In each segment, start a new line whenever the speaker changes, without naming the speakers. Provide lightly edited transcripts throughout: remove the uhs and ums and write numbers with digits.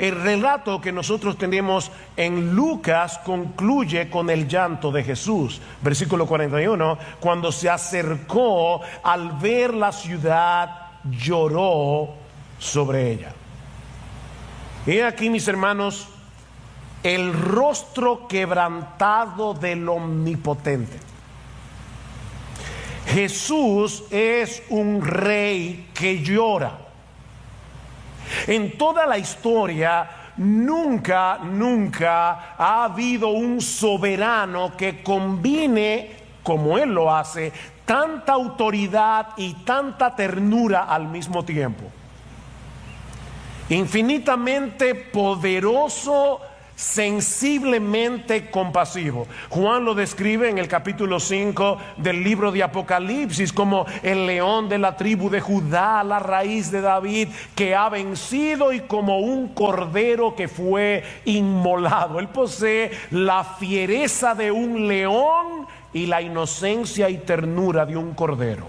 el relato que nosotros tenemos en Lucas concluye con el llanto de Jesús. Versículo 41, cuando se acercó al ver la ciudad, lloró sobre ella. He aquí, mis hermanos, el rostro quebrantado del Omnipotente. Jesús es un rey que llora. En toda la historia nunca ha habido un soberano que combine, como Él lo hace, tanta autoridad y tanta ternura al mismo tiempo. Infinitamente poderoso, sensiblemente compasivo. Juan lo describe en el capítulo 5 del libro de Apocalipsis como el león de la tribu de Judá, la raíz de David, que ha vencido, y como un cordero que fue inmolado. Él posee la fiereza de un león y la inocencia y ternura de un cordero.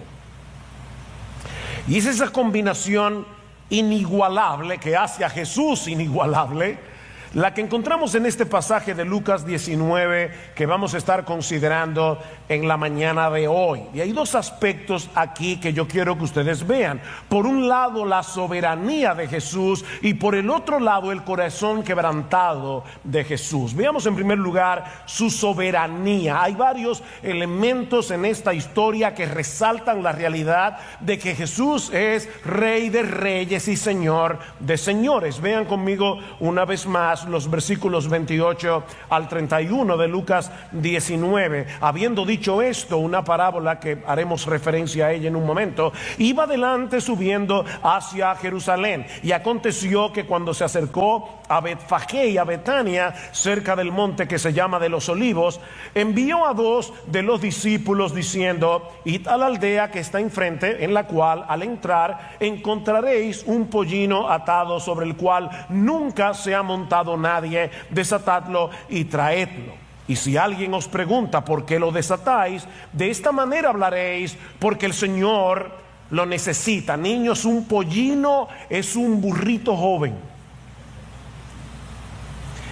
Y es esa combinación inigualable que hace a Jesús inigualable, la que encontramos en este pasaje de Lucas 19 que vamos a estar considerando en la mañana de hoy. Y hay dos aspectos aquí que yo quiero que ustedes vean. Por un lado, la soberanía de Jesús, y por el otro lado, el corazón quebrantado de Jesús. Veamos en primer lugar su soberanía. Hay varios elementos en esta historia que resaltan la realidad de que Jesús es Rey de reyes y Señor de señores. Vean conmigo una vez más los versículos 28 al 31 de Lucas 19. Habiendo dicho esto, una parábola que haremos referencia a ella en un momento, iba adelante subiendo hacia Jerusalén, y aconteció que cuando se acercó a Betfagé y a Betania, cerca del monte que se llama de los Olivos, envió a 2 de los discípulos diciendo: id a la aldea que está enfrente, en la cual al entrar encontraréis un pollino atado, sobre el cual nunca se ha montado nadie, desatadlo y traedlo. Y si alguien os pregunta por qué lo desatáis, de esta manera hablaréis: porque el Señor lo necesita. Niños, un pollino es un burrito joven.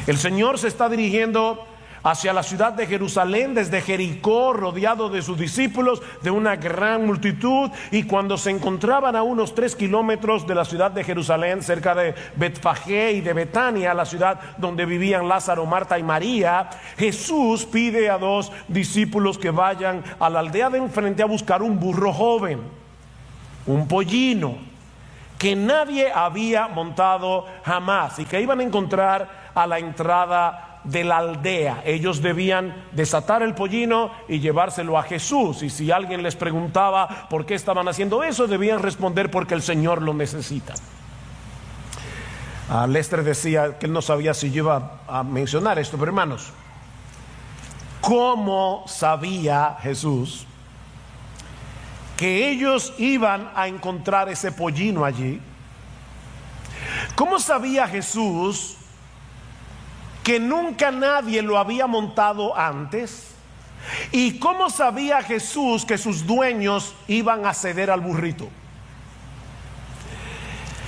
El Señor se está dirigiendo hacia la ciudad de Jerusalén desde Jericó, rodeado de sus discípulos, de una gran multitud. Y cuando se encontraban a unos 3 kilómetros de la ciudad de Jerusalén, cerca de Betfagé y de Betania, la ciudad donde vivían Lázaro, Marta y María, Jesús pide a 2 discípulos que vayan a la aldea de enfrente a buscar un burro joven, un pollino que nadie había montado jamás, y que iban a encontrar a la entrada de la aldea. Ellos debían desatar el pollino y llevárselo a Jesús, y si alguien les preguntaba por qué estaban haciendo eso, debían responder: porque el Señor lo necesita. Lester decía que él no sabía si yo iba a mencionar esto, pero hermanos, ¿cómo sabía Jesús que ellos iban a encontrar ese pollino allí? ¿Cómo sabía Jesús que nunca nadie lo había montado antes? ¿Y cómo sabía Jesús que sus dueños iban a ceder al burrito?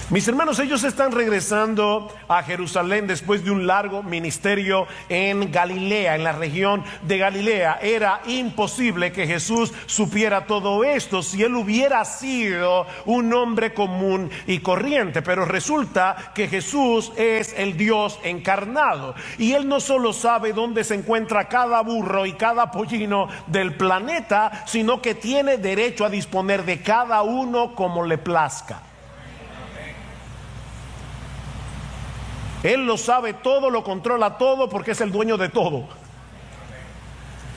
Mis hermanos, ellos están regresando a Jerusalén después de un largo ministerio en Galilea, en la región de Galilea. Era imposible que Jesús supiera todo esto si él hubiera sido un hombre común y corriente. Pero resulta que Jesús es el Dios encarnado, y él no solo sabe dónde se encuentra cada burro y cada pollino del planeta, sino que tiene derecho a disponer de cada uno como le plazca. Él lo sabe todo, lo controla todo, porque es el dueño de todo.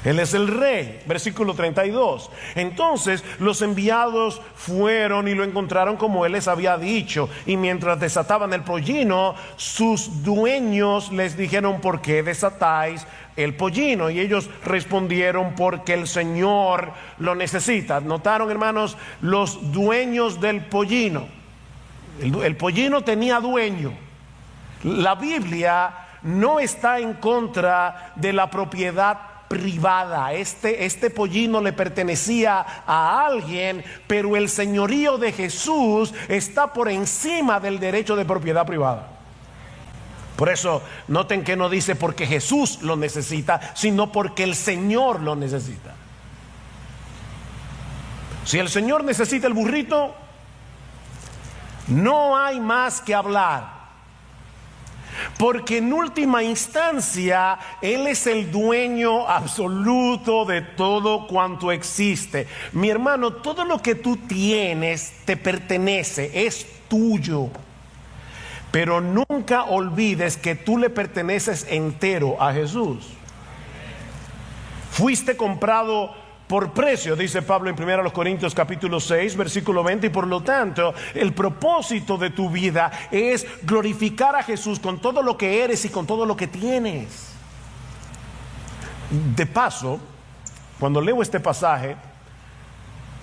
Él es el rey. Versículo 32. Entonces los enviados fueron y lo encontraron como él les había dicho, y mientras desataban el pollino, sus dueños les dijeron: ¿por qué desatáis el pollino? Y ellos respondieron: porque el Señor lo necesita. ¿Notaron, hermanos? Los dueños del pollino. El pollino tenía dueño. La Biblia no está en contra de la propiedad privada. Este pollino le pertenecía a alguien, pero el señorío de Jesús está por encima del derecho de propiedad privada. Por eso, noten que no dice porque Jesús lo necesita, sino porque el Señor lo necesita. Si el Señor necesita el burrito, no hay más que hablar. Porque en última instancia, Él es el dueño absoluto de todo cuanto existe. Mi hermano, todo lo que tú tienes te pertenece, es tuyo. Pero nunca olvides que tú le perteneces entero a Jesús. Fuiste comprado por precio, dice Pablo en 1 Corintios capítulo 6, versículo 20, y por lo tanto, el propósito de tu vida es glorificar a Jesús con todo lo que eres y con todo lo que tienes. De paso, cuando leo este pasaje,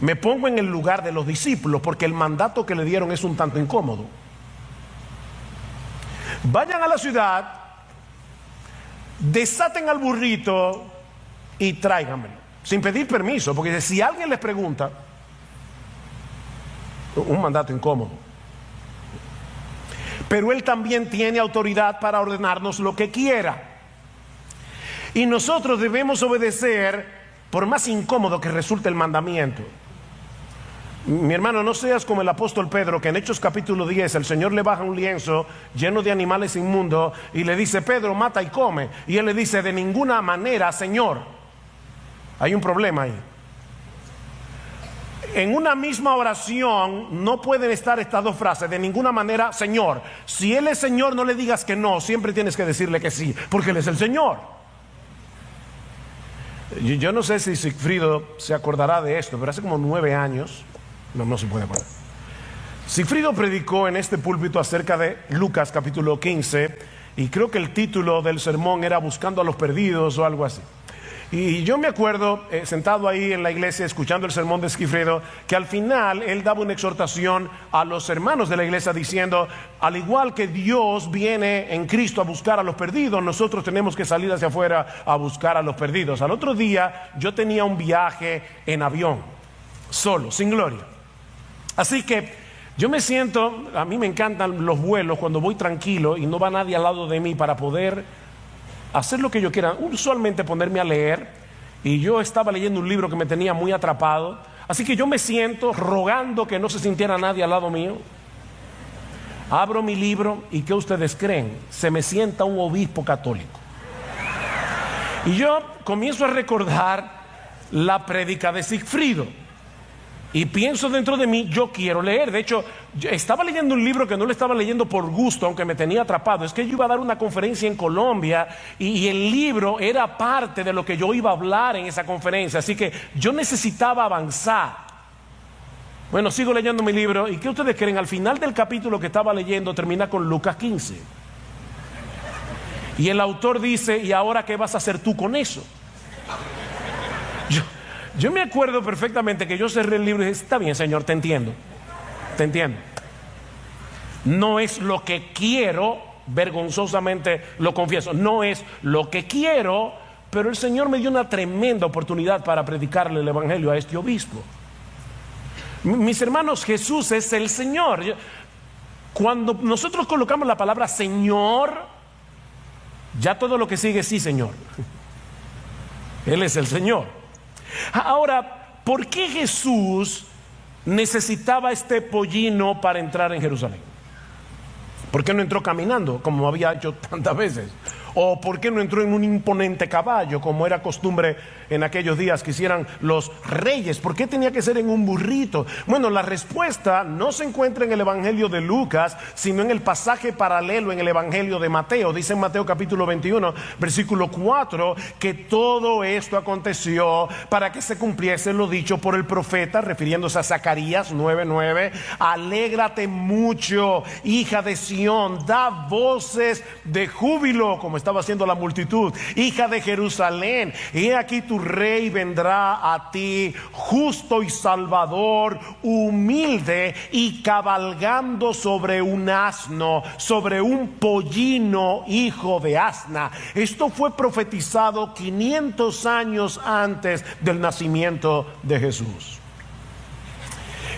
me pongo en el lugar de los discípulos, porque el mandato que le dieron es un tanto incómodo. Vayan a la ciudad, desaten al burrito y tráiganmelo, sin pedir permiso, porque si alguien les pregunta, un mandato incómodo. Pero Él también tiene autoridad para ordenarnos lo que quiera. Y nosotros debemos obedecer, por más incómodo que resulte el mandamiento. Mi hermano, no seas como el apóstol Pedro, que en Hechos capítulo 10 el Señor le baja un lienzo lleno de animales inmundos y le dice: Pedro, mata y come. Y él le dice: de ninguna manera, Señor. Hay un problema ahí. En una misma oración no pueden estar estas dos frases: de ninguna manera, Señor. Si Él es Señor, no le digas que no, siempre tienes que decirle que sí, porque Él es el Señor. Yo no sé si Sigfrido se acordará de esto, pero hace como 9 años, no se puede acordar, Sigfrido predicó en este púlpito acerca de Lucas capítulo 15, y creo que el título del sermón era Buscando a los perdidos o algo así. Y yo me acuerdo, sentado ahí en la iglesia escuchando el sermón de Sigfrido, que al final él daba una exhortación a los hermanos de la iglesia diciendo: al igual que Dios viene en Cristo a buscar a los perdidos, nosotros tenemos que salir hacia afuera a buscar a los perdidos. Al otro día yo tenía un viaje en avión, solo, sin gloria. Así que yo me siento, a mí me encantan los vuelos cuando voy tranquilo y no va nadie al lado de mí para poder hacer lo que yo quiera, usualmente ponerme a leer. Y yo estaba leyendo un libro que me tenía muy atrapado, así que yo me siento rogando que no se sintiera nadie al lado mío. Abro mi libro y ¿qué ustedes creen? Se me sienta un obispo católico. Y yo comienzo a recordar la prédica de Sigfrido y pienso dentro de mí: yo quiero leer. De hecho, yo estaba leyendo un libro que no lo estaba leyendo por gusto, aunque me tenía atrapado. Es que yo iba a dar una conferencia en Colombia y el libro era parte de lo que yo iba a hablar en esa conferencia. Así que yo necesitaba avanzar. Bueno, sigo leyendo mi libro y ¿qué ustedes creen? Al final del capítulo que estaba leyendo termina con Lucas 15. Y el autor dice: ¿y ahora qué vas a hacer tú con eso? Yo me acuerdo perfectamente que yo cerré el libro y dije: está bien, Señor, te entiendo. Te entiendo. No es lo que quiero, vergonzosamente lo confieso, no es lo que quiero, pero el Señor me dio una tremenda oportunidad para predicarle el evangelio a este obispo. Mis hermanos, Jesús es el Señor. Cuando nosotros colocamos la palabra Señor, ya todo lo que sigue es sí, Señor. Él es el Señor. Ahora, ¿por qué Jesús necesitaba este pollino para entrar en Jerusalén? ¿Por qué no entró caminando como había hecho tantas veces? ¿O por qué no entró en un imponente caballo como era costumbre en aquellos días que hicieran los reyes? ¿Por qué tenía que ser en un burrito? Bueno, la respuesta no se encuentra en el evangelio de Lucas, sino en el pasaje paralelo en el evangelio de Mateo. Dice en Mateo capítulo 21 versículo 4 que todo esto aconteció para que se cumpliese lo dicho por el profeta, refiriéndose a Zacarías 9:9: alégrate mucho, hija de Sión, da voces de júbilo, como estaba haciendo la multitud, hija de Jerusalén, he aquí tu rey vendrá a ti, justo y salvador, humilde y cabalgando sobre un asno, sobre un pollino, hijo de asna. Esto fue profetizado 500 años antes del nacimiento de Jesús.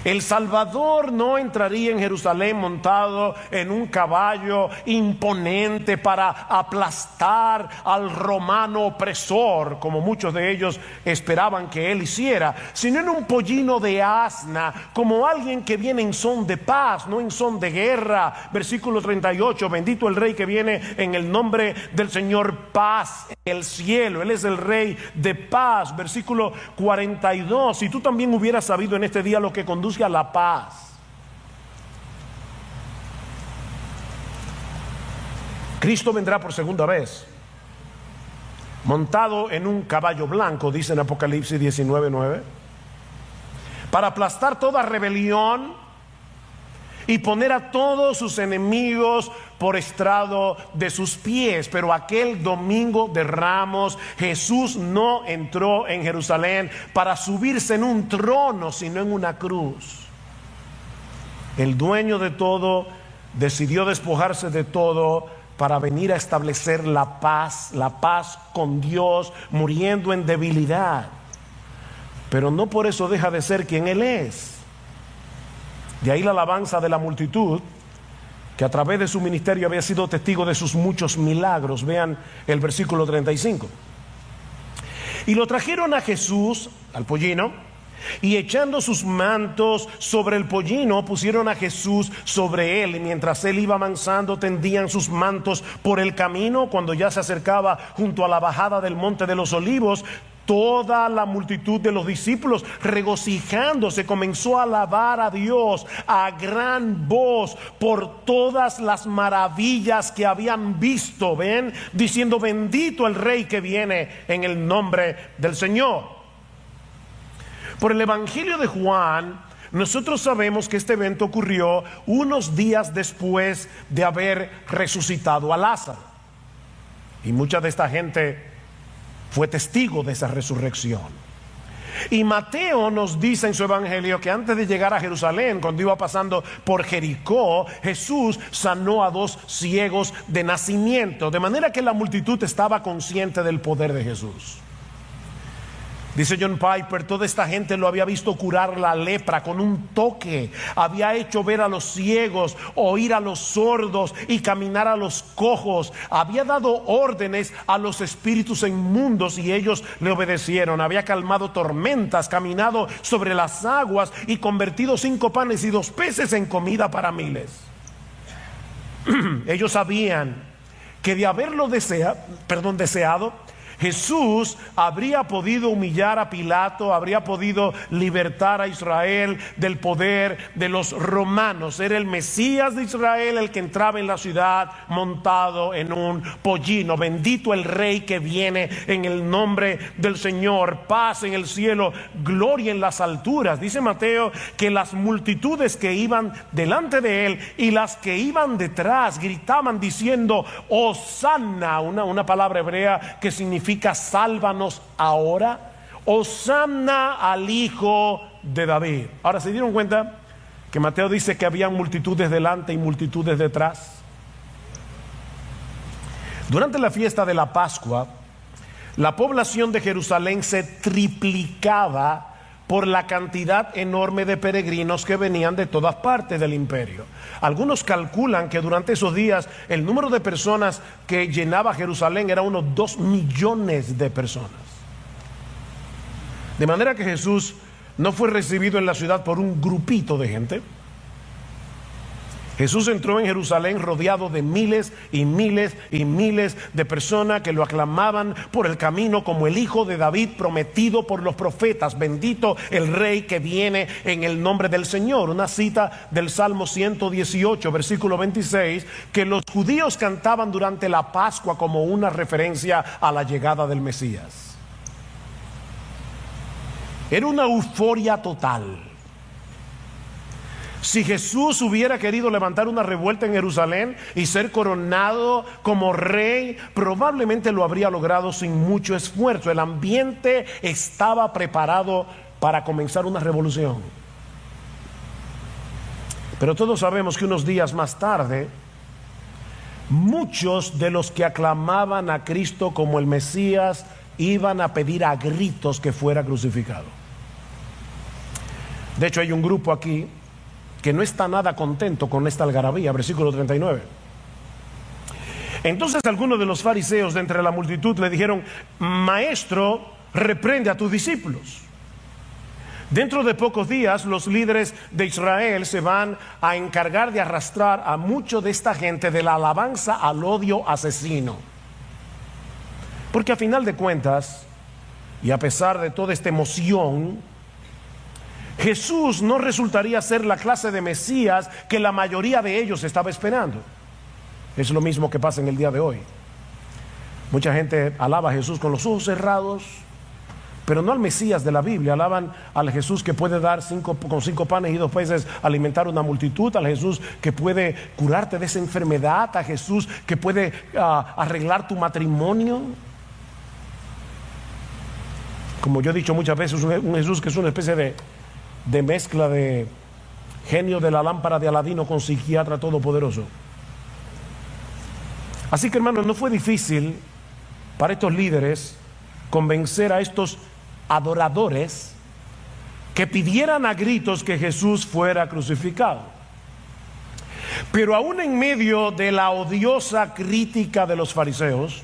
El Salvador no entraría en Jerusalén montado en un caballo imponente para aplastar al romano opresor, como muchos de ellos esperaban que él hiciera, sino en un pollino de asna, como alguien que viene en son de paz, no en son de guerra. Versículo 38, bendito el Rey que viene en el nombre del Señor, paz en el cielo. Él es el Rey de paz. Versículo 42, si tú también hubieras sabido en este día lo que conduce a la paz. Cristo vendrá por segunda vez, montado en un caballo blanco, dice en Apocalipsis 19:9, para aplastar toda rebelión y poner a todos sus enemigos por estrado de sus pies. Pero aquel domingo de Ramos, Jesús no entró en Jerusalén para subirse en un trono, sino en una cruz. El dueño de todo decidió despojarse de todo para venir a establecer la paz con Dios, muriendo en debilidad. Pero no por eso deja de ser quien Él es. De ahí la alabanza de la multitud, que a través de su ministerio había sido testigo de sus muchos milagros. Vean el versículo 35. Y lo trajeron a Jesús, al pollino, y echando sus mantos sobre el pollino, pusieron a Jesús sobre él. Y mientras él iba avanzando, tendían sus mantos por el camino. Cuando ya se acercaba junto a la bajada del monte de los olivos, toda la multitud de los discípulos, regocijándose, comenzó a alabar a Dios a gran voz por todas las maravillas que habían visto. Ven, diciendo: bendito el Rey que viene en el nombre del Señor. Por el Evangelio de Juan, nosotros sabemos que este evento ocurrió unos días después de haber resucitado a Lázaro. Y mucha de esta gente fue testigo de esa resurrección. Y Mateo nos dice en su evangelio que antes de llegar a Jerusalén, cuando iba pasando por Jericó, Jesús sanó a 2 ciegos de nacimiento, de manera que la multitud estaba consciente del poder de Jesús. Dice John Piper, toda esta gente lo había visto curar la lepra con un toque, había hecho ver a los ciegos, oír a los sordos y caminar a los cojos, había dado órdenes a los espíritus inmundos y ellos le obedecieron, había calmado tormentas, caminado sobre las aguas y convertido 5 panes y 2 peces en comida para miles. Ellos sabían que de haberlo deseado, Jesús habría podido humillar a Pilato, habría podido libertar a Israel del poder de los romanos. Era el Mesías de Israel el que entraba en la ciudad montado en un pollino. Bendito el Rey que viene en el nombre del Señor. Paz en el cielo, gloria en las alturas. Dice Mateo que las multitudes que iban delante de él y las que iban detrás gritaban diciendo: Hosanna, una palabra hebrea que significa sálvanos ahora. Hosanna al Hijo de David. Ahora, ¿se dieron cuenta que Mateo dice que había multitudes delante y multitudes detrás? Durante la fiesta de la Pascua, la población de Jerusalén se triplicaba por la cantidad enorme de peregrinos que venían de todas partes del imperio. Algunos calculan que durante esos días el número de personas que llenaba Jerusalén era unos 2 millones de personas. De manera que Jesús no fue recibido en la ciudad por un grupito de gente. Jesús entró en Jerusalén rodeado de miles y miles y miles de personas que lo aclamaban por el camino como el Hijo de David prometido por los profetas. Bendito el Rey que viene en el nombre del Señor. Una cita del Salmo 118, versículo 26, que los judíos cantaban durante la Pascua como una referencia a la llegada del Mesías. Era una euforia total. Si Jesús hubiera querido levantar una revuelta en Jerusalén y ser coronado como rey, probablemente lo habría logrado sin mucho esfuerzo. El ambiente estaba preparado para comenzar una revolución. Pero todos sabemos que unos días más tarde, muchos de los que aclamaban a Cristo como el Mesías iban a pedir a gritos que fuera crucificado. De hecho, hay un grupo aquí que no está nada contento con esta algarabía, versículo 39. Entonces algunos de los fariseos de entre la multitud le dijeron: Maestro, reprende a tus discípulos. Dentro de pocos días los líderes de Israel se van a encargar de arrastrar a mucho de esta gente de la alabanza al odio asesino. Porque a final de cuentas, y a pesar de toda esta emoción, Jesús no resultaría ser la clase de Mesías que la mayoría de ellos estaba esperando. Es lo mismo que pasa en el día de hoy. Mucha gente alaba a Jesús con los ojos cerrados, pero no al Mesías de la Biblia. Alaban al Jesús que puede dar con 5 panes y 2 peces alimentar una multitud, al Jesús que puede curarte de esa enfermedad, a Jesús que puede arreglar tu matrimonio. Como yo he dicho muchas veces, un Jesús que es una especie de mezcla de genio de la lámpara de Aladino con psiquiatra todopoderoso. Así que, hermanos, no fue difícil para estos líderes convencer a estos adoradores que pidieran a gritos que Jesús fuera crucificado. Pero aún en medio de la odiosa crítica de los fariseos,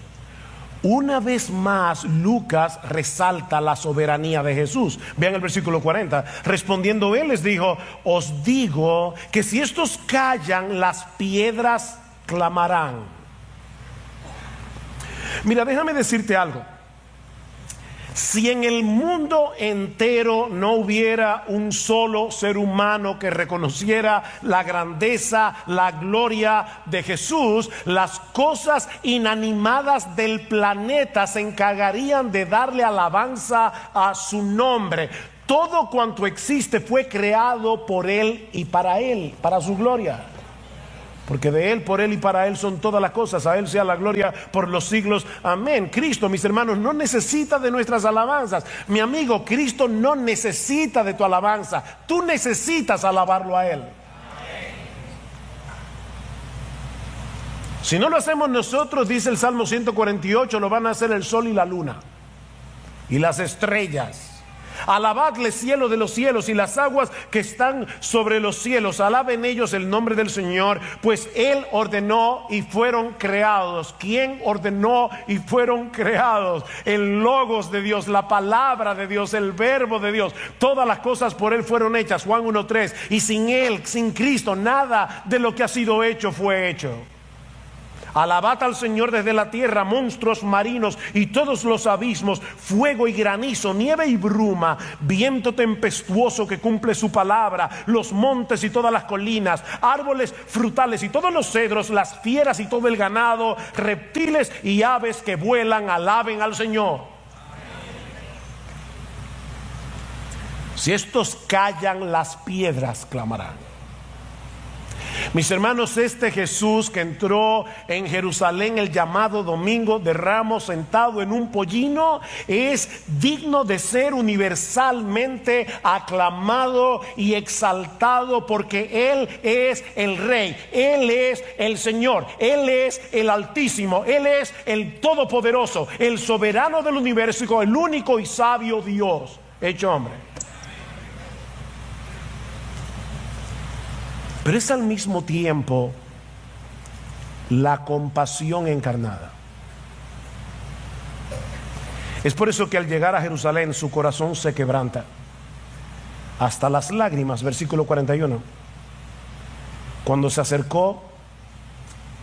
una vez más Lucas resalta la soberanía de Jesús. Vean el versículo 40. Respondiendo él les dijo: os digo que si estos callan, las piedras clamarán. Mira, déjame decirte algo. Si en el mundo entero no hubiera un solo ser humano que reconociera la grandeza, la gloria de Jesús, las cosas inanimadas del planeta se encargarían de darle alabanza a su nombre. Todo cuanto existe fue creado por Él y para Él, para su gloria. Porque de Él, por Él y para Él son todas las cosas. A Él sea la gloria por los siglos. Amén. Cristo, mis hermanos, no necesita de nuestras alabanzas. Mi amigo, Cristo no necesita de tu alabanza. Tú necesitas alabarlo a Él. Amén. Si no lo hacemos nosotros, dice el Salmo 148, lo van a hacer el sol y la luna y las estrellas. Alabadle, cielo de los cielos, y las aguas que están sobre los cielos. Alaben ellos el nombre del Señor, pues Él ordenó y fueron creados. ¿Quién ordenó y fueron creados? El Logos de Dios, la palabra de Dios, el verbo de Dios. Todas las cosas por Él fueron hechas. Juan 1:3. Y sin Él, sin Cristo, nada de lo que ha sido hecho fue hecho. Alabad al Señor desde la tierra, monstruos marinos y todos los abismos, fuego y granizo, nieve y bruma, viento tempestuoso que cumple su palabra, los montes y todas las colinas, árboles frutales y todos los cedros, las fieras y todo el ganado, reptiles y aves que vuelan, alaben al Señor. Si estos callan, las piedras clamarán. Mis hermanos, este Jesús que entró en Jerusalén el llamado Domingo de Ramos sentado en un pollino es digno de ser universalmente aclamado y exaltado, porque Él es el Rey, Él es el Señor, Él es el Altísimo, Él es el Todopoderoso, el soberano del universo, el único y sabio Dios hecho hombre. Pero es al mismo tiempo la compasión encarnada. Es por eso que al llegar a Jerusalén su corazón se quebranta hasta las lágrimas, versículo 41. Cuando se acercó,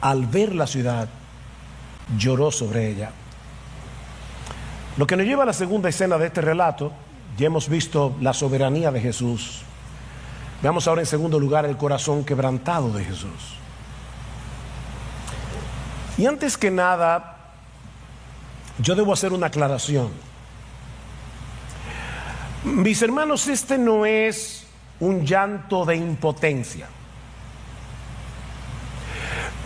al ver la ciudad, lloró sobre ella. Lo que nos lleva a la segunda escena de este relato. Ya hemos visto la soberanía de Jesús. Veamos ahora en segundo lugar el corazón quebrantado de Jesús. Y antes que nada, yo debo hacer una aclaración. Mis hermanos, este no es un llanto de impotencia.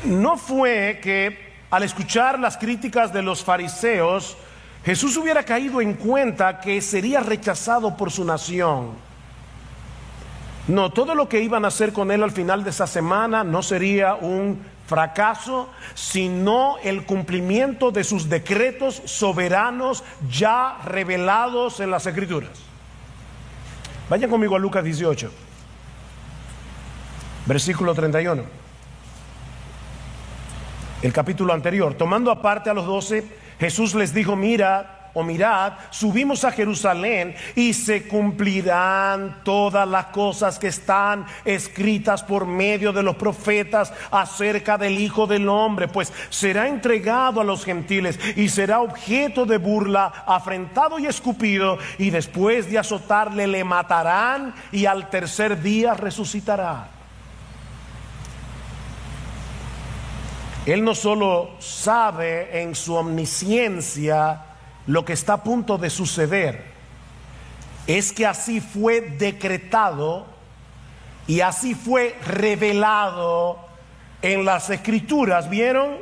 No fue que al escuchar las críticas de los fariseos, Jesús hubiera caído en cuenta que sería rechazado por su nación. No, todo lo que iban a hacer con él al final de esa semana no sería un fracaso, sino el cumplimiento de sus decretos soberanos ya revelados en las Escrituras. Vayan conmigo a Lucas 18, versículo 31. El capítulo anterior. Tomando aparte a los 12, Jesús les dijo: mirad, subimos a Jerusalén y se cumplirán todas las cosas que están escritas por medio de los profetas acerca del Hijo del Hombre, pues será entregado a los gentiles y será objeto de burla, afrentado y escupido, y después de azotarle le matarán y al tercer día resucitará. Él no solo sabe en su omnisciencia lo que está a punto de suceder, es que así fue decretado y así fue revelado en las Escrituras. ¿Vieron?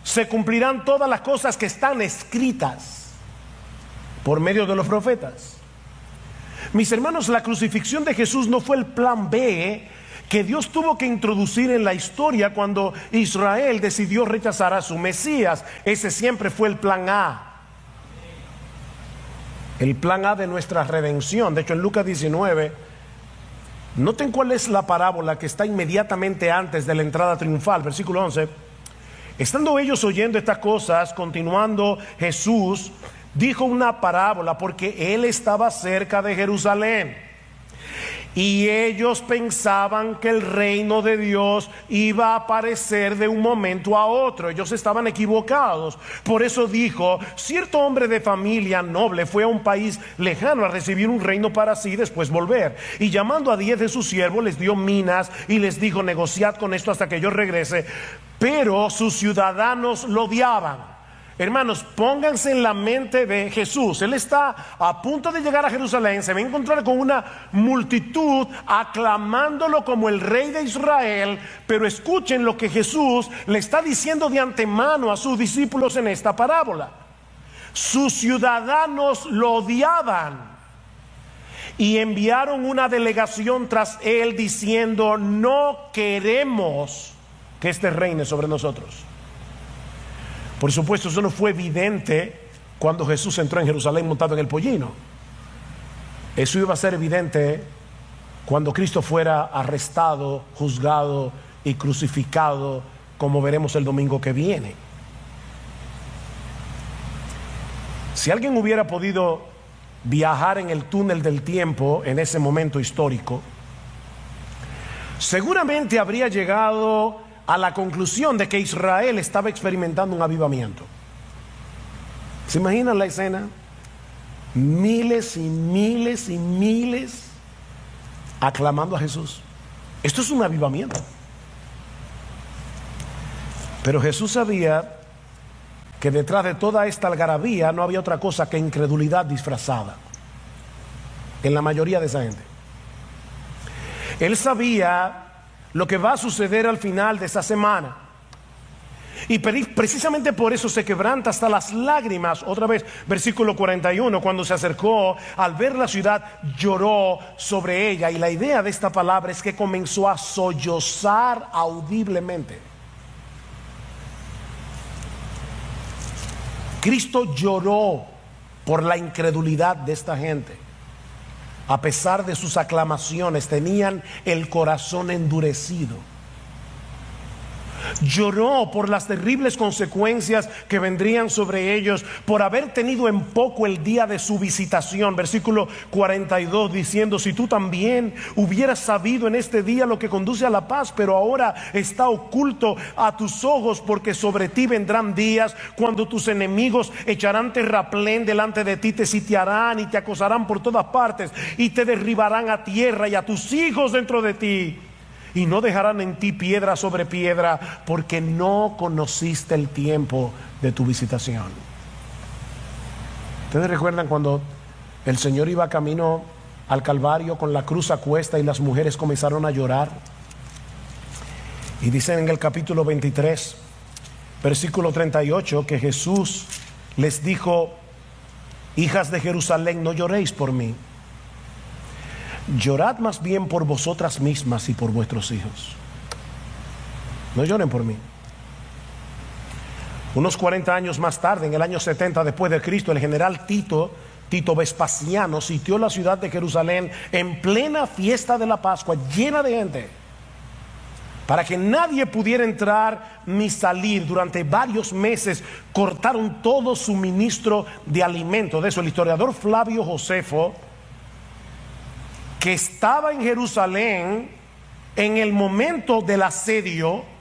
Se cumplirán todas las cosas que están escritas por medio de los profetas. Mis hermanos, la crucifixión de Jesús no fue el plan B que Dios tuvo que introducir en la historia cuando Israel decidió rechazar a su Mesías. Ese siempre fue el plan A. El plan A de nuestra redención. De hecho, en Lucas 19, noten cuál es la parábola que está inmediatamente antes de la entrada triunfal. Versículo 11. Estando ellos oyendo estas cosas, continuando, Jesús dijo una parábola porque él estaba cerca de Jerusalén. Y ellos pensaban que el reino de Dios iba a aparecer de un momento a otro. Ellos estaban equivocados. Por eso dijo: cierto hombre de familia noble fue a un país lejano a recibir un reino para sí y después volver. Y llamando a 10 de sus siervos, les dio minas y les dijo: negociad con esto hasta que yo regrese. Pero sus ciudadanos lo odiaban. Hermanos, pónganse en la mente de Jesús. Él está a punto de llegar a Jerusalén. Se va a encontrar con una multitud aclamándolo como el rey de Israel. Pero escuchen lo que Jesús le está diciendo de antemano a sus discípulos en esta parábola. Sus ciudadanos lo odiaban y enviaron una delegación tras él diciendo: no queremos que este reine sobre nosotros. Por supuesto, eso no fue evidente cuando Jesús entró en Jerusalén montado en el pollino. Eso iba a ser evidente cuando Cristo fuera arrestado, juzgado y crucificado, como veremos el domingo que viene. Si alguien hubiera podido viajar en el túnel del tiempo en ese momento histórico, seguramente habría llegado a la conclusión de que Israel estaba experimentando un avivamiento. ¿Se imaginan la escena? Miles y miles y miles aclamando a Jesús. Esto es un avivamiento. Pero Jesús sabía que detrás de toda esta algarabía no había otra cosa que incredulidad disfrazada en la mayoría de esa gente. Él sabía lo que va a suceder al final de esta semana. Y precisamente por eso se quebranta hasta las lágrimas. Otra vez, versículo 41, cuando se acercó, al ver la ciudad, lloró sobre ella. Y la idea de esta palabra es que comenzó a sollozar audiblemente. Cristo lloró por la incredulidad de esta gente. A pesar de sus aclamaciones, tenían el corazón endurecido. Lloró por las terribles consecuencias que vendrían sobre ellos por haber tenido en poco el día de su visitación. Versículo 42 diciendo: si tú también hubieras sabido en este día lo que conduce a la paz, pero ahora está oculto a tus ojos, porque sobre ti vendrán días cuando tus enemigos echarán terraplén delante de ti, te sitiarán y te acosarán por todas partes y te derribarán a tierra y a tus hijos dentro de ti. Y no dejarán en ti piedra sobre piedra, porque no conociste el tiempo de tu visitación. ¿Ustedes recuerdan cuando el Señor iba camino al Calvario con la cruz a cuesta y las mujeres comenzaron a llorar? Y dicen en el capítulo 23, versículo 38, que Jesús les dijo: hijas de Jerusalén, no lloréis por mí. Llorad más bien por vosotras mismas y por vuestros hijos. No lloren por mí. Unos 40 años más tarde, en el año 70 después de Cristo, el general Tito Tito Vespasiano sitió la ciudad de Jerusalén en plena fiesta de la Pascua, llena de gente, para que nadie pudiera entrar ni salir. Durante varios meses cortaron todo suministro de alimento. De eso, el historiador Flavio Josefo, que estaba en Jerusalén en el momento del asedio,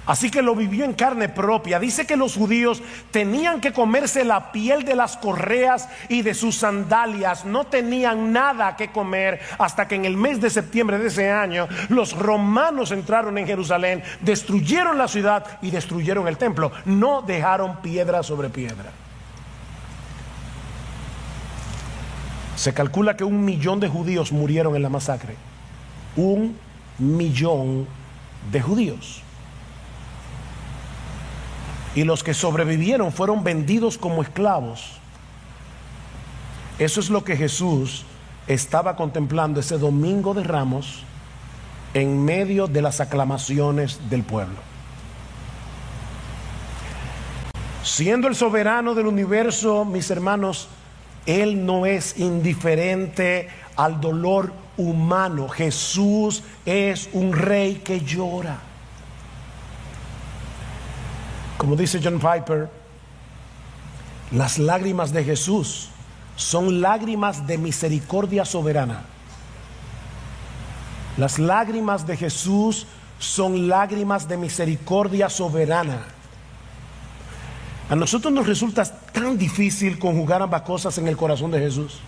así que lo vivió en carne propia, dice que los judíos tenían que comerse la piel de las correas y de sus sandalias. No tenían nada que comer hasta que en el mes de septiembre de ese año los romanos entraron en Jerusalén, destruyeron la ciudad y destruyeron el templo. No dejaron piedra sobre piedra. Se calcula que 1 millón de judíos murieron en la masacre. 1 millón de judíos. Y los que sobrevivieron fueron vendidos como esclavos. Eso es lo que Jesús estaba contemplando ese domingo de Ramos, en medio de las aclamaciones del pueblo. Siendo el soberano del universo, mis hermanos, Él no es indiferente al dolor humano. Jesús es un rey que llora. Como dice John Piper, las lágrimas de Jesús son lágrimas de misericordia soberana. Las lágrimas de Jesús son lágrimas de misericordia soberana. A nosotros nos resulta tan difícil conjugar ambas cosas en el corazón de Jesús.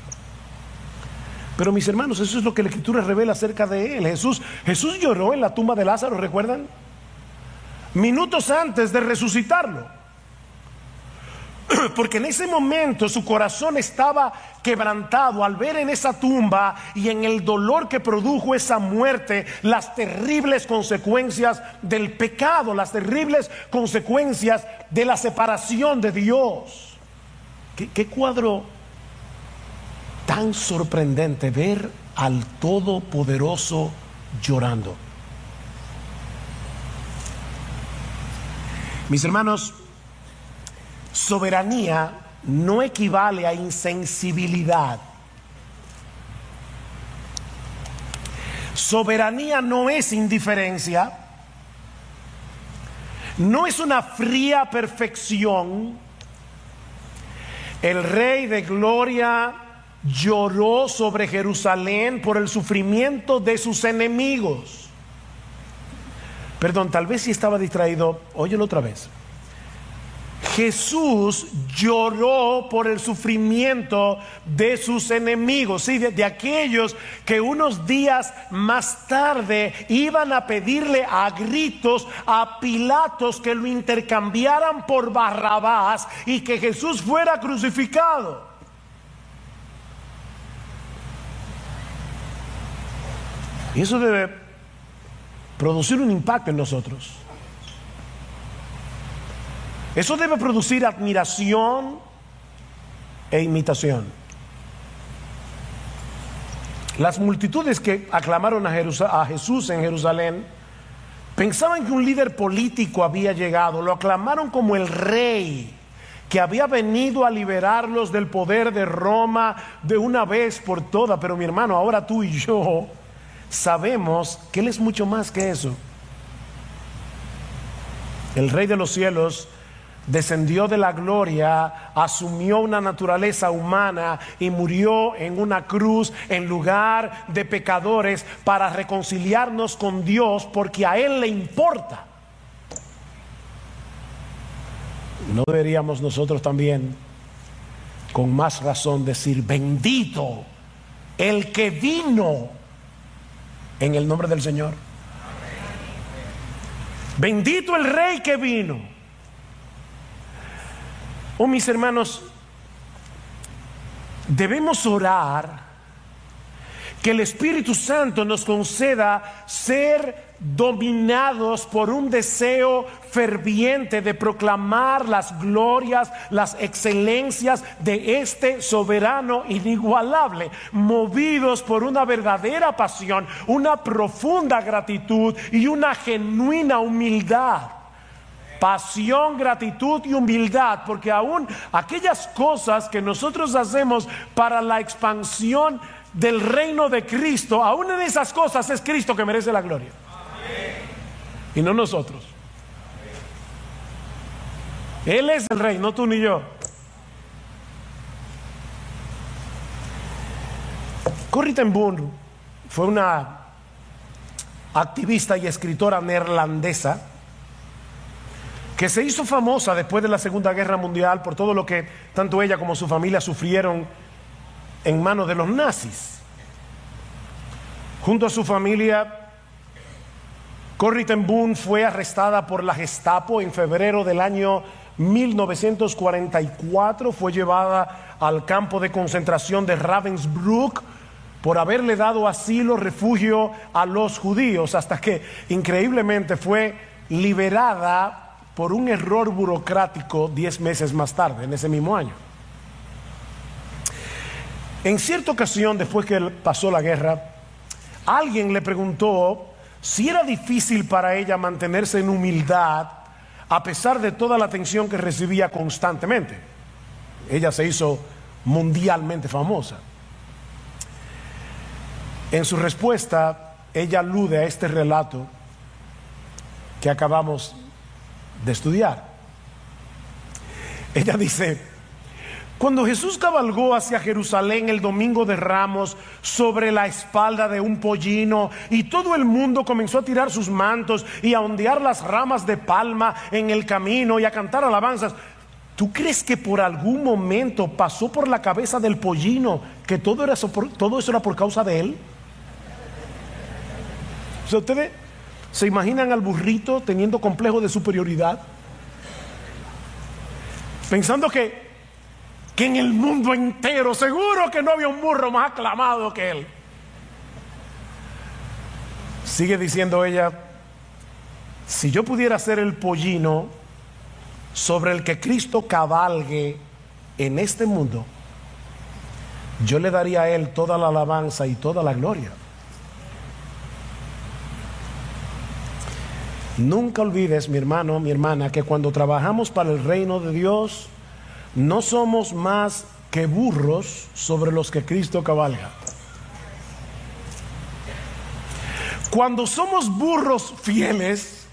Pero mis hermanos, eso es lo que la Escritura revela acerca de Él. Jesús lloró en la tumba de Lázaro, ¿recuerdan? Minutos antes de resucitarlo, porque en ese momento su corazón estaba quebrantado al ver en esa tumba y en el dolor que produjo esa muerte las terribles consecuencias del pecado, las terribles consecuencias de la separación de Dios. ¿Qué cuadro tan sorprendente ver al Todopoderoso llorando? Mis hermanos, soberanía no equivale a insensibilidad. Soberanía no es indiferencia, no es una fría perfección. El Rey de Gloria lloró sobre Jerusalén por el sufrimiento de sus enemigos. Perdón, tal vez si estaba distraído, óyelo otra vez. Jesús lloró por el sufrimiento de sus enemigos, ¿sí? de aquellos que unos días más tarde iban a pedirle a gritos a Pilatos que lo intercambiaran por Barrabás y que Jesús fuera crucificado. Y eso debe producir un impacto en nosotros. Eso debe producir admiración e imitación. Las multitudes que aclamaron a Jesús en Jerusalén pensaban que un líder político había llegado. Lo aclamaron como el rey que había venido a liberarlos del poder de Roma de una vez por todas. Pero mi hermano, ahora tú y yo sabemos que Él es mucho más que eso. El Rey de los cielos descendió de la gloria, asumió una naturaleza humana y murió en una cruz en lugar de pecadores para reconciliarnos con Dios, porque a Él le importa. ¿No deberíamos nosotros también con más razón decir: bendito el que vino en el nombre del Señor? Bendito el Rey que vino. Oh, mis hermanos, debemos orar que el Espíritu Santo nos conceda ser dominados por un deseo ferviente de proclamar las glorias, las excelencias de este soberano inigualable, movidos por una verdadera pasión, una profunda gratitud y una genuina humildad. pasión, gratitud y humildad, porque aún aquellas cosas que nosotros hacemos para la expansión del reino de Cristo, aún en esas cosas es Cristo que merece la gloria. Y no nosotros. Él es el rey, no tú ni yo. Corrie ten Boom fue una activista y escritora neerlandesa que se hizo famosa después de la Segunda Guerra Mundial por todo lo que tanto ella como su familia sufrieron en manos de los nazis. Junto a su familia, Corrie ten Boom fue arrestada por la Gestapo en febrero del año 1944. Fue llevada al campo de concentración de Ravensbrück por haberle dado asilo, refugio a los judíos, hasta que increíblemente fue liberada por un error burocrático 10 meses más tarde, en ese mismo año. En cierta ocasión, después que pasó la guerra, alguien le preguntó si era difícil para ella mantenerse en humildad a pesar de toda la atención que recibía constantemente. Ella se hizo mundialmente famosa. En su respuesta, ella alude a este relato que acabamos de estudiar. Ella dice: cuando Jesús cabalgó hacia Jerusalén el domingo de Ramos sobre la espalda de un pollino, y todo el mundo comenzó a tirar sus mantos y a ondear las ramas de palma en el camino y a cantar alabanzas, ¿tú crees que por algún momento pasó por la cabeza del pollino que todo eso era por causa de él? O sea, ustedes ¿se imaginan al burrito teniendo complejo de superioridad? Pensando que en el mundo entero seguro que no había un burro más aclamado que él. Sigue diciendo ella: si yo pudiera ser el pollino sobre el que Cristo cabalgue en este mundo, yo le daría a él toda la alabanza y toda la gloria. Nunca olvides, mi hermano, mi hermana, que cuando trabajamos para el reino de Dios, no somos más que burros sobre los que Cristo cabalga. Cuando somos burros fieles,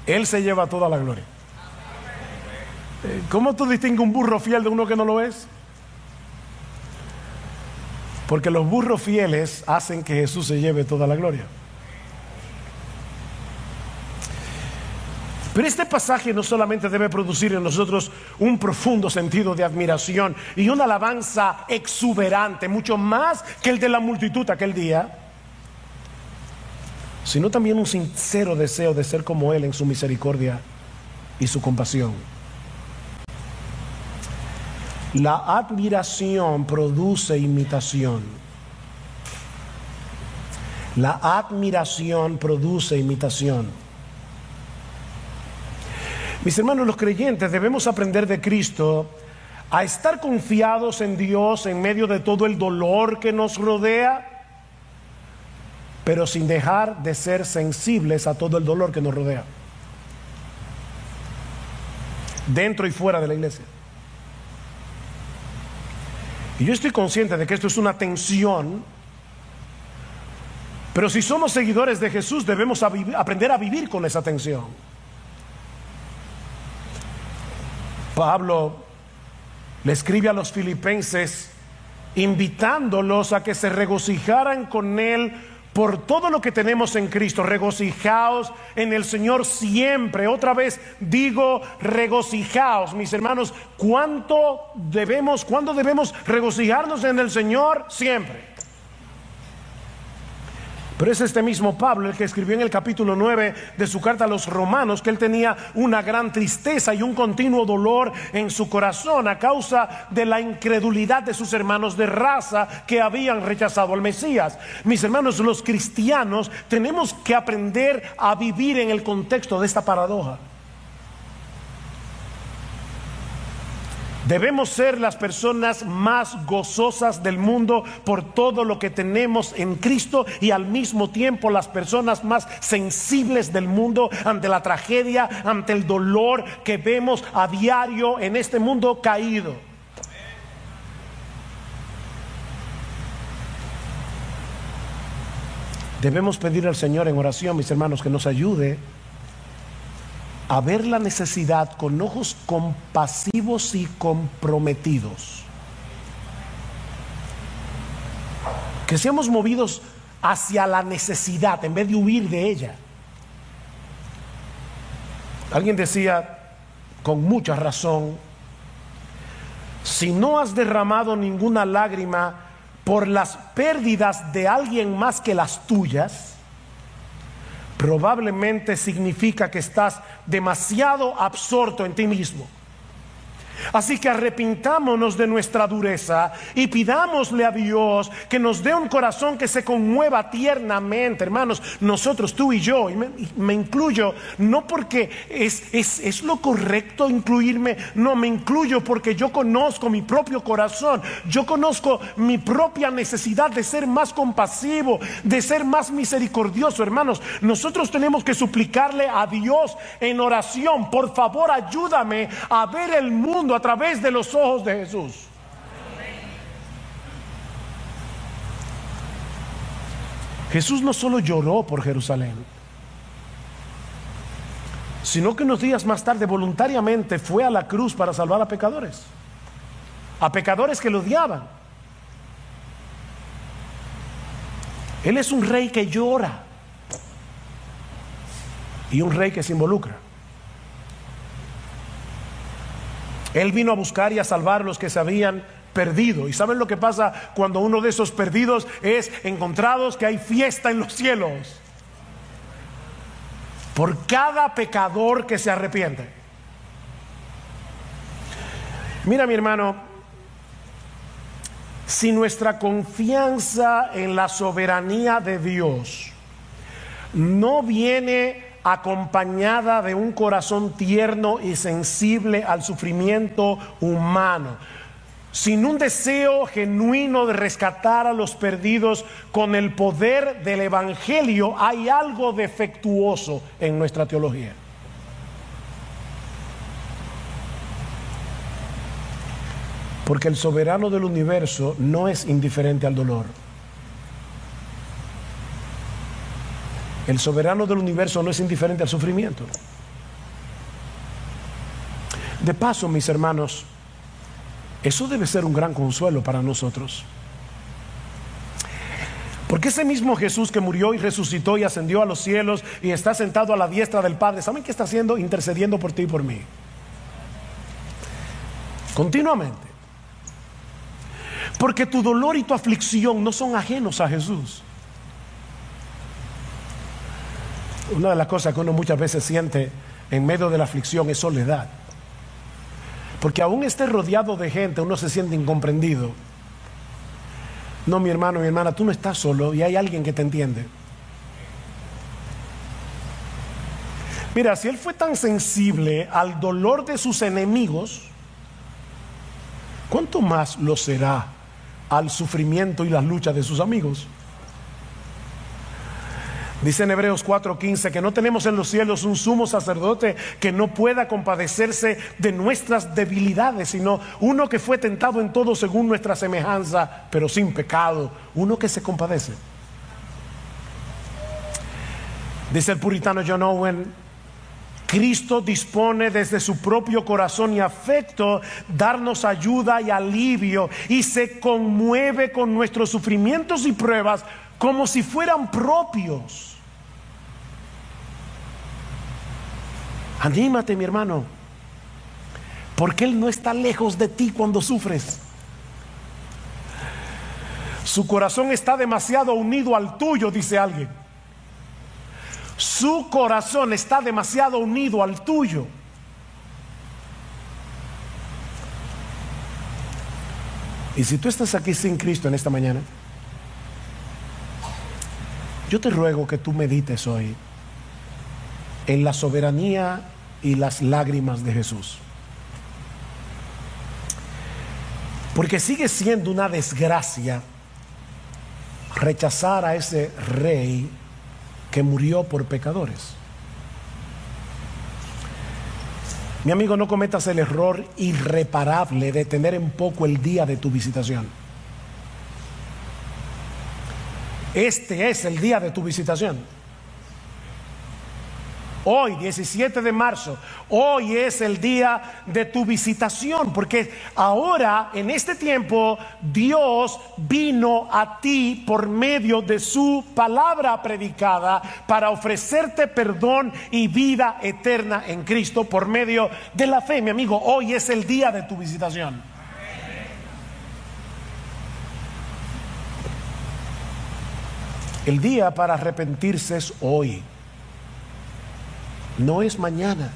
Él se lleva toda la gloria. ¿Cómo tú distingues un burro fiel de uno que no lo es? Porque los burros fieles hacen que Jesús se lleve toda la gloria. Pero este pasaje no solamente debe producir en nosotros un profundo sentido de admiración y una alabanza exuberante, mucho más que el de la multitud aquel día, sino también un sincero deseo de ser como Él en su misericordia y su compasión. La admiración produce imitación. La admiración produce imitación. Mis hermanos, los creyentes debemos aprender de Cristo a estar confiados en Dios en medio de todo el dolor que nos rodea, pero sin dejar de ser sensibles a todo el dolor que nos rodea, dentro y fuera de la iglesia. Y yo estoy consciente de que esto es una tensión, pero si somos seguidores de Jesús debemos aprender a vivir con esa tensión. Pablo le escribe a los filipenses invitándolos a que se regocijaran con él por todo lo que tenemos en Cristo. Regocijaos en el Señor siempre. Otra vez digo, regocijaos, mis hermanos. ¿Cuándo debemos regocijarnos en el Señor? Siempre. Pero es este mismo Pablo el que escribió en el capítulo 9 de su carta a los Romanos que él tenía una gran tristeza y un continuo dolor en su corazón a causa de la incredulidad de sus hermanos de raza que habían rechazado al Mesías. Mis hermanos, los cristianos tenemos que aprender a vivir en el contexto de esta paradoja. Debemos ser las personas más gozosas del mundo por todo lo que tenemos en Cristo, y al mismo tiempo las personas más sensibles del mundo ante la tragedia, ante el dolor que vemos a diario en este mundo caído. Debemos pedir al Señor en oración, mis hermanos, que nos ayude a ver la necesidad con ojos compasivos y comprometidos. Que seamos movidos hacia la necesidad en vez de huir de ella. Alguien decía con mucha razón: si no has derramado ninguna lágrima por las pérdidas de alguien más que las tuyas, probablemente significa que estás demasiado absorto en ti mismo. Así que arrepintámonos de nuestra dureza y pidámosle a Dios que nos dé un corazón que se conmueva tiernamente. Hermanos, nosotros, tú y yo, y me incluyo, no porque es lo correcto incluirme, no, me incluyo porque yo conozco mi propio corazón, yo conozco mi propia necesidad de ser más compasivo, de ser más misericordioso. Hermanos, nosotros tenemos que suplicarle a Dios en oración: por favor, ayúdame a ver el mundo a través de los ojos de Jesús. Jesús no solo lloró por Jerusalén, sino que unos días más tarde voluntariamente fue a la cruz para salvar a pecadores que lo odiaban. Él es un rey que llora y un rey que se involucra. Él vino a buscar y a salvar a los que se habían perdido. ¿Y saben lo que pasa cuando uno de esos perdidos es encontrados? Que hay fiesta en los cielos por cada pecador que se arrepiente. Mira, mi hermano, si nuestra confianza en la soberanía de Dios no viene acompañada de un corazón tierno y sensible al sufrimiento humano, sin un deseo genuino de rescatar a los perdidos con el poder del Evangelio, hay algo defectuoso en nuestra teología. Porque el soberano del universo no es indiferente al dolor. El soberano del universo no es indiferente al sufrimiento. De paso, mis hermanos, eso debe ser un gran consuelo para nosotros. Porque ese mismo Jesús que murió y resucitó y ascendió a los cielos y está sentado a la diestra del Padre, ¿saben qué está haciendo? Intercediendo por ti y por mí. Continuamente. Porque tu dolor y tu aflicción no son ajenos a Jesús. Una de las cosas que uno muchas veces siente en medio de la aflicción es soledad. Porque aún esté rodeado de gente, uno se siente incomprendido. No, mi hermano, mi hermana, tú no estás solo y hay alguien que te entiende. Mira, si él fue tan sensible al dolor de sus enemigos, ¿cuánto más lo será al sufrimiento y las luchas de sus amigos? Dice en Hebreos 4:15 que no tenemos en los cielos un sumo sacerdote que no pueda compadecerse de nuestras debilidades, sino uno que fue tentado en todo según nuestra semejanza, pero sin pecado, uno que se compadece. Dice el puritano John Owen: Cristo dispone desde su propio corazón y afecto darnos ayuda y alivio, y se conmueve con nuestros sufrimientos y pruebas como si fueran propios. Anímate, mi hermano, porque Él no está lejos de ti cuando sufres. Su corazón está demasiado unido al tuyo, dice alguien. Su corazón está demasiado unido al tuyo. Y si tú estás aquí sin Cristo en esta mañana, yo te ruego que tú medites hoy en la soberanía y las lágrimas de Jesús. Porque sigue siendo una desgracia rechazar a ese rey que murió por pecadores. Mi amigo, no cometas el error irreparable de tener en poco el día de tu visitación. Este es el día de tu visitación. Hoy, 17 de marzo, hoy es el día de tu visitación, porque ahora, en este tiempo, Dios vino a ti por medio de su palabra predicada para ofrecerte perdón y vida eterna en Cristo por medio de la fe. Mi amigo, hoy es el día de tu visitación. El día para arrepentirse es hoy. No es mañana.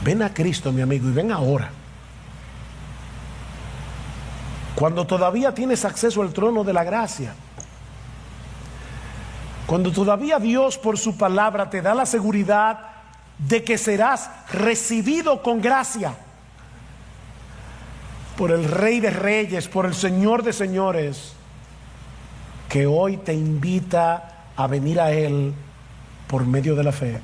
Ven a Cristo, mi amigo, y ven ahora. Cuando todavía tienes acceso al trono de la gracia. Cuando todavía Dios por su palabra te da la seguridad de que serás recibido con gracia por el Rey de Reyes, por el Señor de Señores, que hoy te invita a venir a Él por medio de la fe.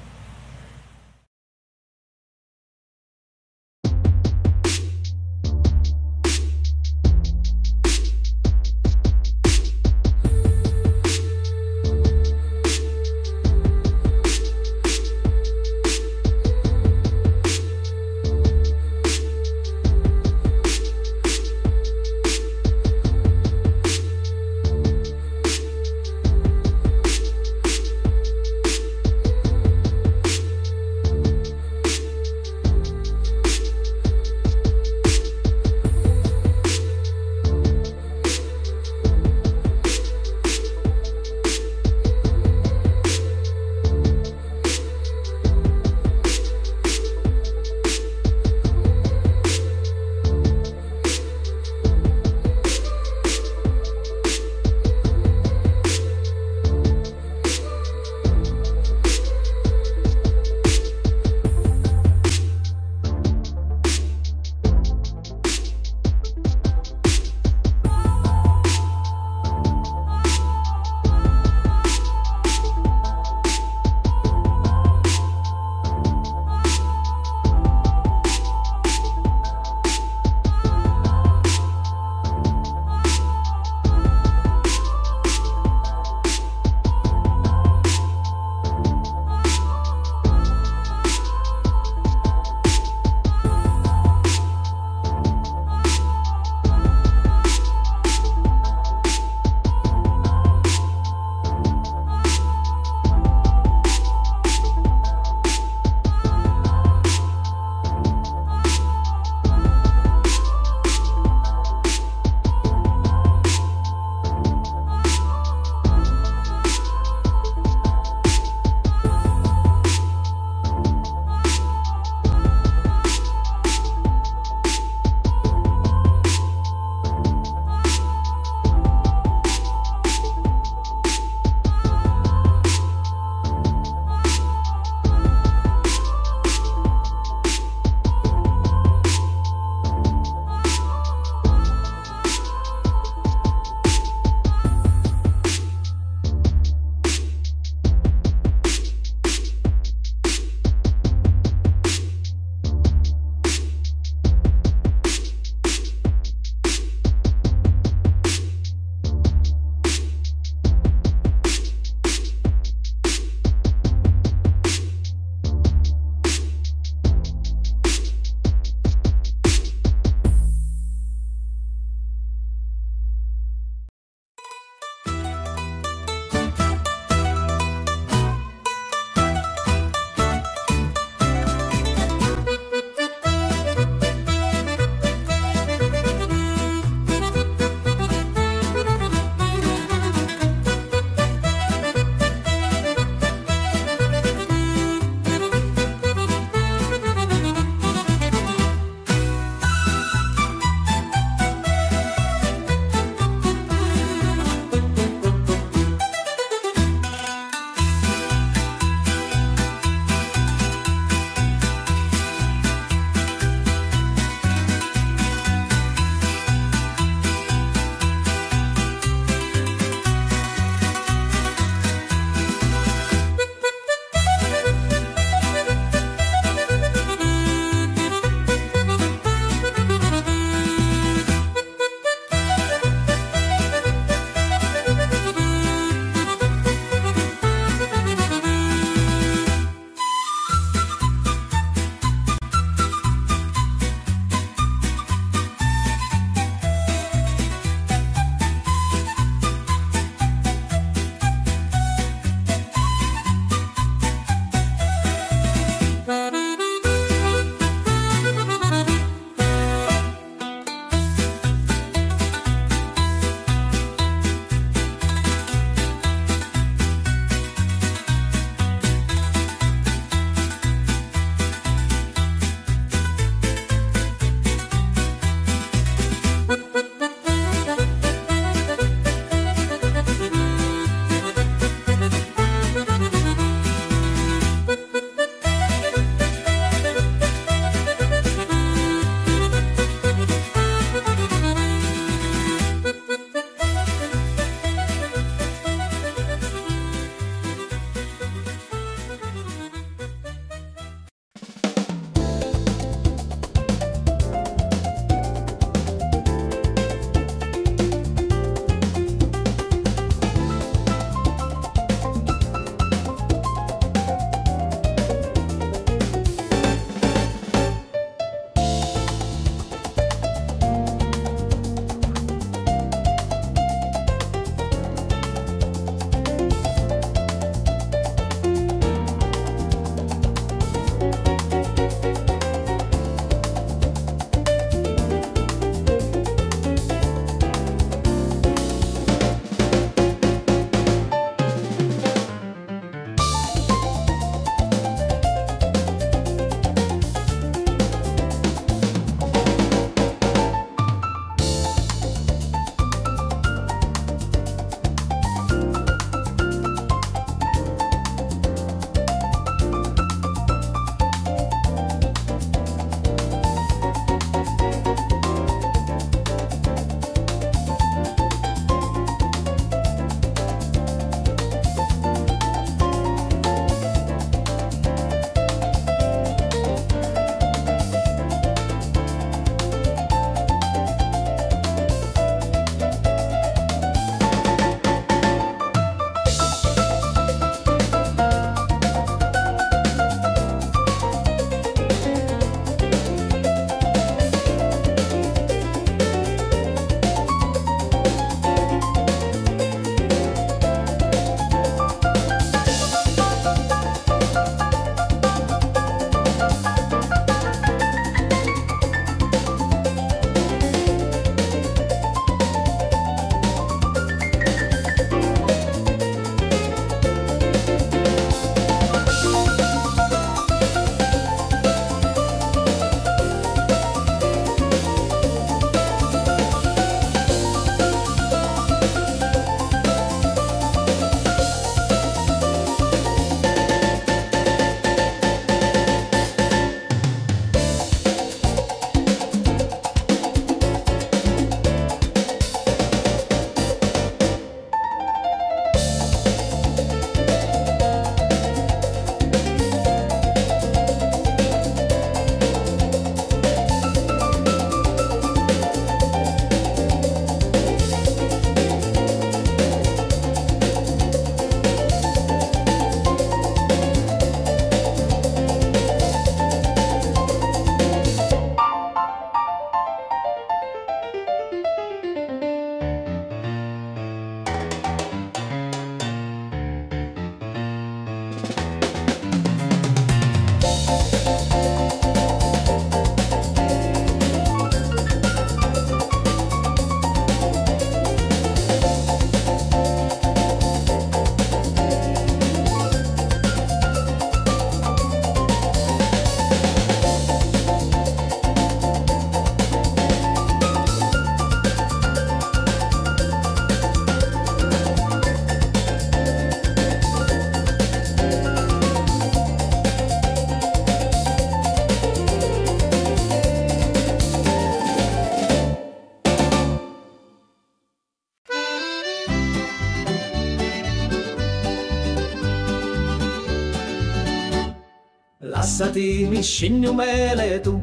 Lassati mi scegno mele tu,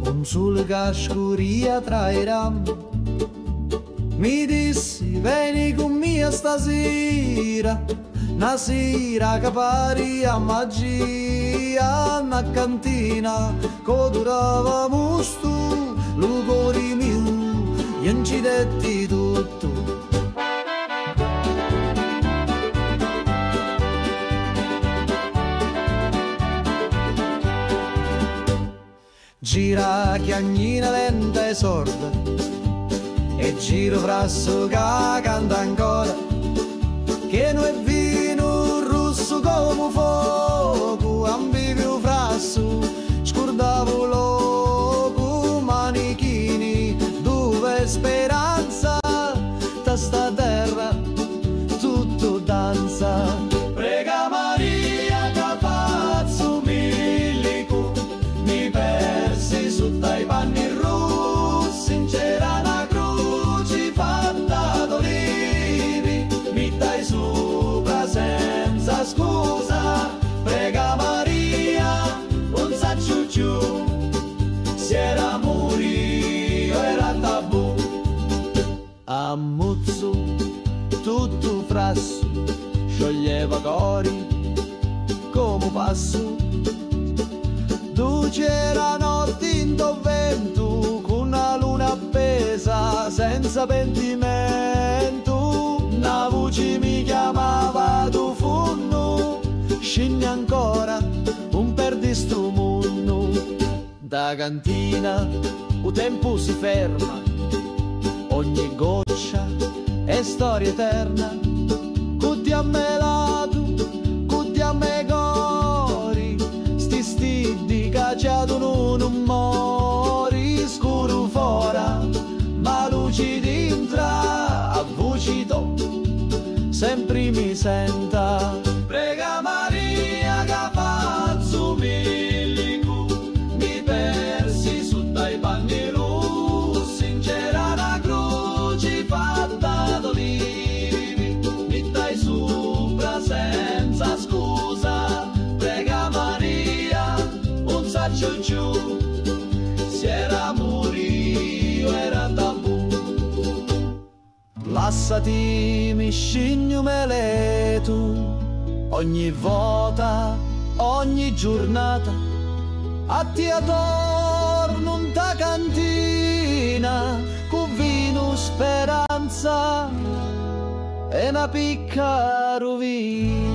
un sole che scuria trairà. Mi dissi vieni con me stasera, una sera che pari a magia, una cantina che durava musto, lo cuore mio, io ci detti tutto. Gira chiagnina lenta e sorda, e giro frasso che canta ancora, che non è vino rosso come fuoco, ambivo frasso, scordavo loco, manichini, dove speranza, da sta terra tutto danza. Prega Maria che pazzo milico, mi persi su dai panni rossi, in c'era una croce fatta d'olivi, mi dai sopra senza scusa. Prega Maria, non saccio più, se era morio era tabù. Ammuzzo tutto frasso, scioglieva cori come passo. Tu c'era notte in vento, con una luna appesa senza pentimento. Una voce mi chiamava tu funno, scendi ancora un perdi sto mondo. Da cantina il tempo si ferma, ogni goccia è storia eterna. Cutti a me lato, cutti a me cori, sti stidi cacciato non mori. Scuro fora, ma luci dentro, a voci to, sempre mi senta. Prega Maria che pazzo milico, mi persi su dai panni rossi, in c'era una croce fatta d'olivi, mi dai sopra senza scusa. Prega Maria, non saccio più, se era morio era tabù. Lassati mi scegno mele tu, ogni volta, ogni giornata, a te torno in ta cantina, con vino speranza e una picca rovina.